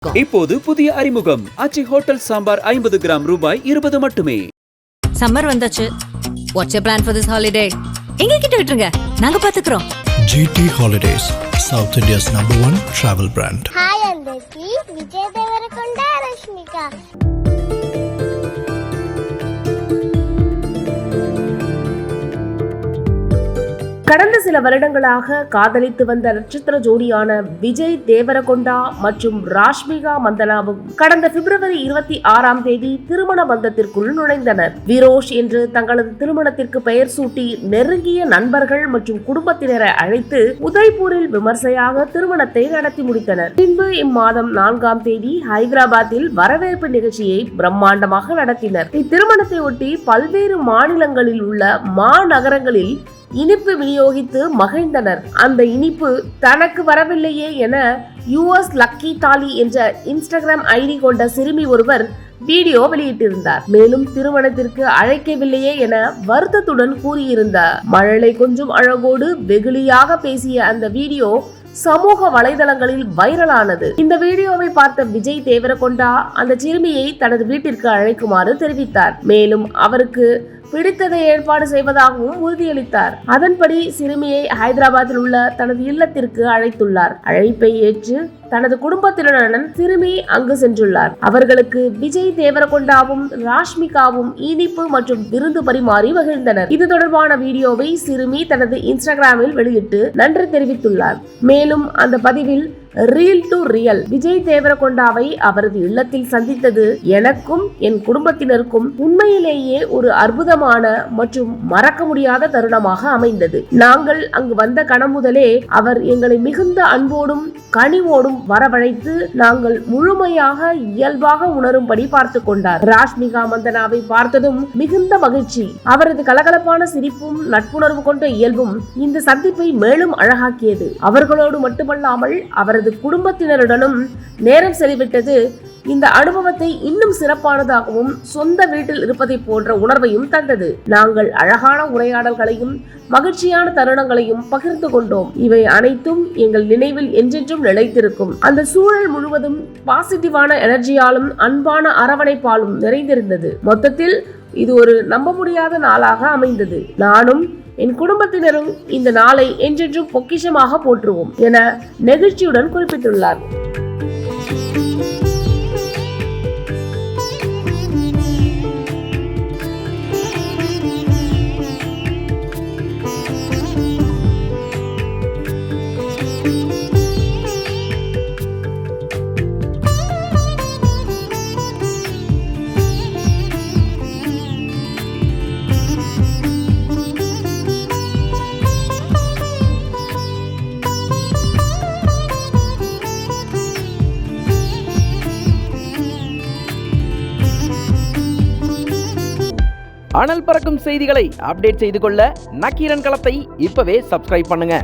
இப்போது புதிய அறிமுகம் ஆச்சி ஹோட்டல் சாம்பார் 50 கிராம் ரூபாய் 20 மட்டுமே. சம்மர் வந்தாச்சு. What's your plan for this holiday? எங்க கிட்ட விட்டுருங்க, நாங்க பாத்துக்கிறோம். GT Holidays, South India's #1 travel brand. Hi అందరికి, విజయ్ దేవరకొండ రష్మిక. கடந்த சில வருடங்களாக காதலித்து வந்த நட்சத்திர ஜோடியான விஜய் தேவரகொண்டா மற்றும் ராஷ்மிகா மந்தனாவும் கடந்த பிப்ரவரி 26ஆம் தேதி திருமண பந்தத்திற்குள் நுழைந்தனர். விரோஷ் என்று தங்களது திருமணத்திற்கு பெயர் சூட்டி நெருங்கிய நண்பர்கள் மற்றும் குடும்பத்தினரை அழைத்து உதய்பூரில் விமர்சையாக திருமணத்தை நடத்தி முடித்தனர். பின்பு இம்மாதம் 4ஆம் தேதி ஹைதராபாத்தில் வரவேற்பு நிகழ்ச்சியை பிரம்மாண்டமாக நடத்தினர். இத்திருமணத்தை ஒட்டி பல்வேறு மாநிலங்களில் உள்ள மாநகரங்களில் இனிப்பு விநியோகித்து மகிழ்ந்தனர். அந்த இனிப்பு தனக்கு வரவில்லையே என US லக்கி தாலி என்ற இன்ஸ்டாகிராம் ஐடி கொண்ட சிறுமி ஒருவர் வீடியோ வெளியிட்டிருந்தார். மேலும் திருமணத்திற்கு அழைக்கவில்லையே என வருத்தத்துடன் கூறியிருந்தார். மழலை கொஞ்சம் அழகோடு வெகுளியாக பேசிய அந்த வீடியோ சமூக வலைதளங்களில் வைரலானது. இந்த வீடியோவை பார்த்த விஜய் தேவரகொண்டா அந்த சிறுமியை தனது வீட்டிற்கு அழைக்குமாறு தெரிவித்தார். மேலும் அவருக்கு பிடித்ததை ஏற்பாடு செய்வதாகவும் உறுதியளித்தார். அதன்படி சிறுமியை ஹைதராபாத்தில் உள்ள தனது இல்லத்திற்கு அழைத்துள்ளார். அழைப்பை ஏற்று தனது குடும்பத்தினருடன் சிறுமி அங்கு சென்றுள்ளார். அவர்களுக்கு விஜய் தேவரகொண்டாவும் ராஷ்மிகாவும் இனிப்பு மற்றும் விருந்து பரிமாறி மகிழ்ந்தனர். இது தொடர்பான வீடியோவை சிறுமி தனது இன்ஸ்டாகிராமில் வெளியிட்டு நன்றி தெரிவித்துள்ளார். மேலும் அந்த பதிவில் ரீல் டு ரியல், விஜய் தேவரகொண்டாவை அவரது இல்லத்தில் சந்தித்தது எனக்கும் என் குடும்பத்தினருக்கும் உண்மையிலேயே ஒரு அற்புதமான மற்றும் மறக்க முடியாத தருணமாக அமைந்தது. நாங்கள் அங்கு வந்த கணம் முதலே அவர் எங்களை மிகுந்த அன்போடும் கனிவோடும் வரவழைத்து நாங்கள் முழுமையாக இயல்பாக உணரும்படி பார்த்து கொண்டார். ராஷ்மிகா மந்தனாவை பார்த்ததும் மிகுந்த மகிழ்ச்சி. அவரது கலகலப்பான சிரிப்பும் நட்புணர்வு கொண்ட இயல்பும் இந்த சந்திப்பை மேலும் அழகாக்கியது. அவர்களோடு மட்டுமல்லாமல் அவரது குடும்பத்தினருடனும் நேரம் செலவிட்டது இந்த அனுபவத்தை இன்னும் சிறப்பானதாகவும் சொந்த வீட்டில் இருப்பதை போன்ற உணர்வையும் தந்தது. நாங்கள் அழகான உரையாடல்களையும் மகிழ்ச்சியான தருணங்களையும் பகிர்ந்து கொண்டோம். இவை அனைத்தும் எங்கள் நினைவில் என்றென்றும் நிலைத்திருக்கும். அந்த சூழல் முழுவதும் பாசிட்டிவான எனர்ஜியாலும் அன்பான அரவணைப்பாலும் நிறைந்திருந்தது. மொத்தத்தில் இது ஒரு நம்ப முடியாத நாளாக அமைந்தது. நானும் என் குடும்பத்தினரும் இந்த நாளை என்றென்றும் பொக்கிஷமாக போற்றுவோம் என நெகிழ்ச்சியுடன் குறிப்பிட்டுள்ளார். அனல் பறக்கும் செய்திகளை அப்டேட் செய்து கொள்ள நக்கீரன் களத்தை இப்பவே சப்ஸ்கிரைப் பண்ணுங்க.